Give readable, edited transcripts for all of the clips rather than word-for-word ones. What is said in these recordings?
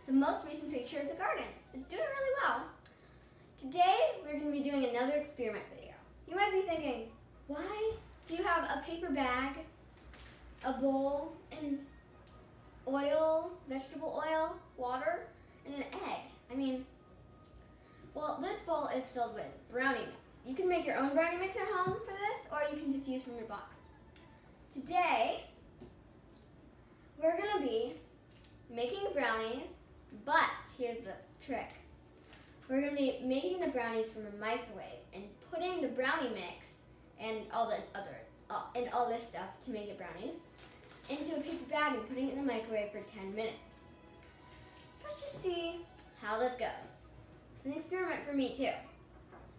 the most recent picture of the garden. It's doing really well. Today, we're going to be doing another experiment video. You might be thinking, why do you have a paper bag, a bowl, and oil, vegetable oil, water, and an egg? I mean, well, this bowl is filled with brownie mix. You can make your own brownie mix at home for this, or you can just use from your box. Today, we're going to be making brownies, but here's the trick. We're going to be making the brownies from a microwave and putting the brownie mix and all this stuff to make it brownies into a paper bag and putting it in the microwave for 10 minutes. Let's just see how this goes. It's an experiment for me too.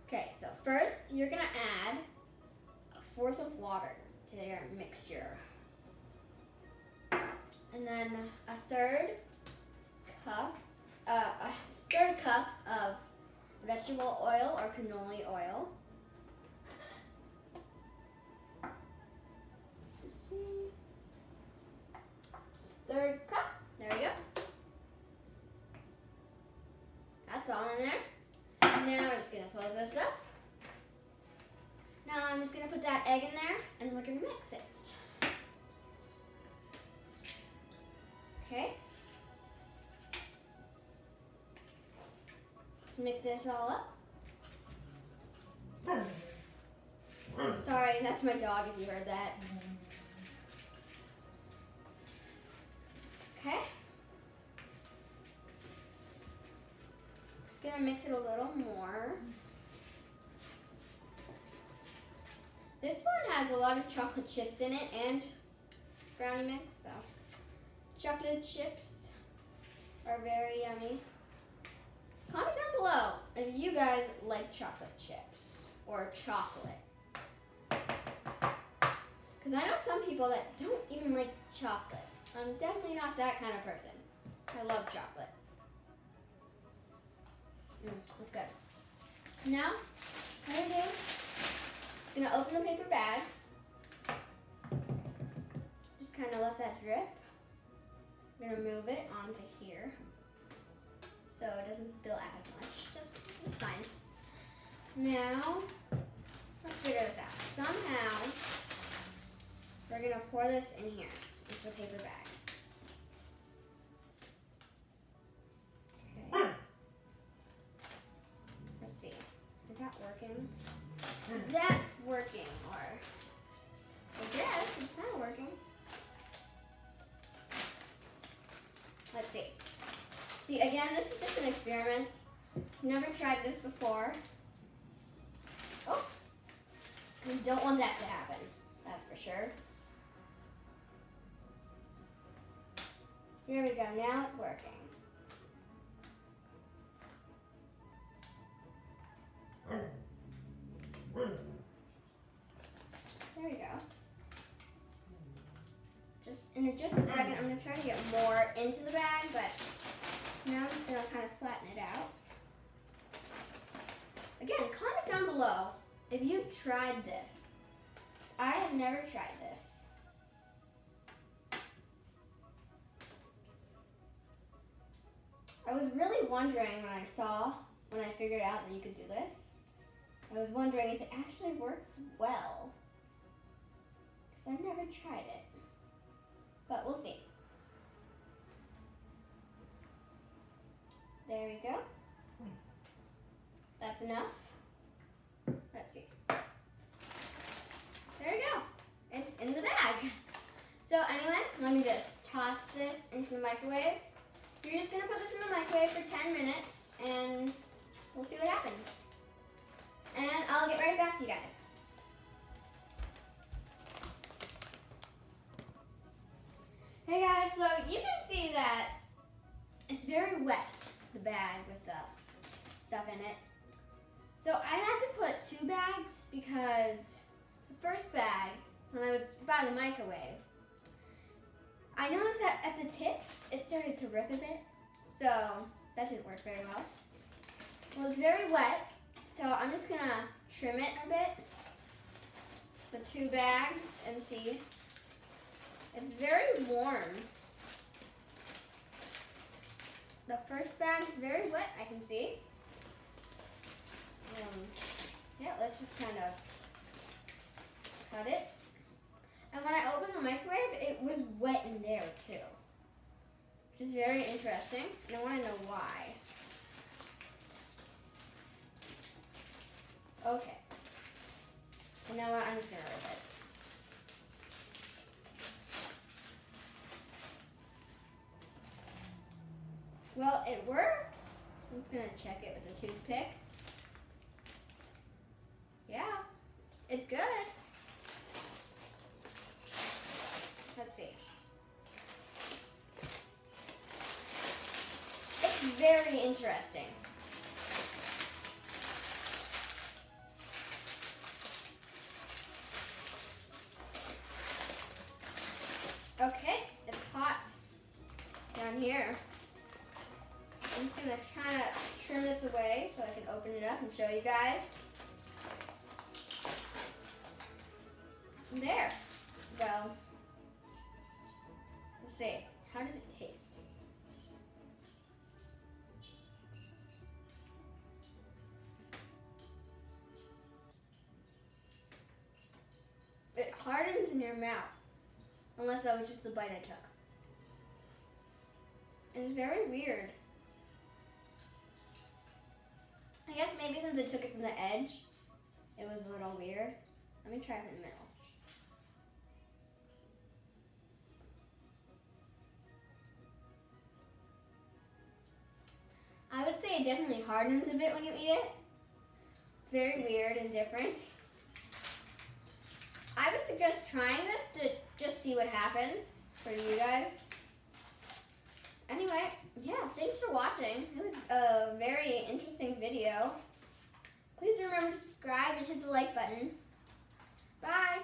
Okay, so first you're going to add 1/4 of water to your mixture. And then a third cup of vegetable oil or canola oil. Let's just see. Third cup. There we go. That's all in there. Now we're just going to close this up. Now I'm just going to put that egg in there and we're going to mix it. Okay. Let's mix this all up. Sorry, that's my dog if you heard that. Okay. Just gonna mix it a little more. This one has a lot of chocolate chips in it and brownie mix, so chocolate chips are very yummy. Comment down below if you guys like chocolate chips or chocolate. Because I know some people that don't even like chocolate. I'm definitely not that kind of person. I love chocolate. That's good. Now, what I'm gonna do, I'm gonna open the paper bag. Just kind of let that drip. I'm gonna move it onto here so it doesn't spill as much. It's fine. Now, let's figure this out. Somehow, we're gonna pour this in here, into the paper bag. Okay. Let's see. Is that working? Is that working? Or I guess it's kind of working. Let's see. See, again, this is just an experiment. Never tried this before. Oh, we don't want that to happen. That's for sure. Here we go. Now it's working. There we go. In just a second, I'm going to try to get more into the bag, but now I'm just going to kind of flatten it out. Again, comment down below if you've tried this. I have never tried this. I was really wondering when I figured out that you could do this, I was wondering if it actually works well. Because I've never tried it. But we'll see. There we go. That's enough. Let's see. There we go. It's in the bag. So anyway, let me just toss this into the microwave. You're just going to put this in the microwave for 10 minutes and we'll see what happens. And I'll get right back to you guys. Hey guys, so you can see that it's very wet, the bag with the stuff in it. So I had to put 2 bags because the first bag, when I was by the microwave, I noticed that at the tips, it started to rip a bit. So that didn't work very well. Well, it's very wet, so I'm just gonna trim it a bit, the 2 bags, and see. It's very warm. The first bag is very wet, I can see. Yeah, let's just kind of cut it. And when I opened the microwave, it was wet in there too. Which is very interesting, and I want to know why. Okay. And now I'm just going to rip it. Well, it worked. I'm just going to check it with a toothpick. Yeah, it's good. Let's see. It's very interesting. Okay, it's hot down here. I'm just gonna try to trim this away so I can open it up and show you guys. And there. Well, let's see. How does it taste? It hardens in your mouth. Unless that was just the bite I took. And it's very weird. I guess maybe since I took it from the edge, it was a little weird. Let me try it in the middle. I would say it definitely hardens a bit when you eat it. It's very weird and different. I would suggest trying this to just see what happens for you guys. Anyway, yeah, thanks for watching. It was a very interesting video. Please remember to subscribe and hit the like button. Bye.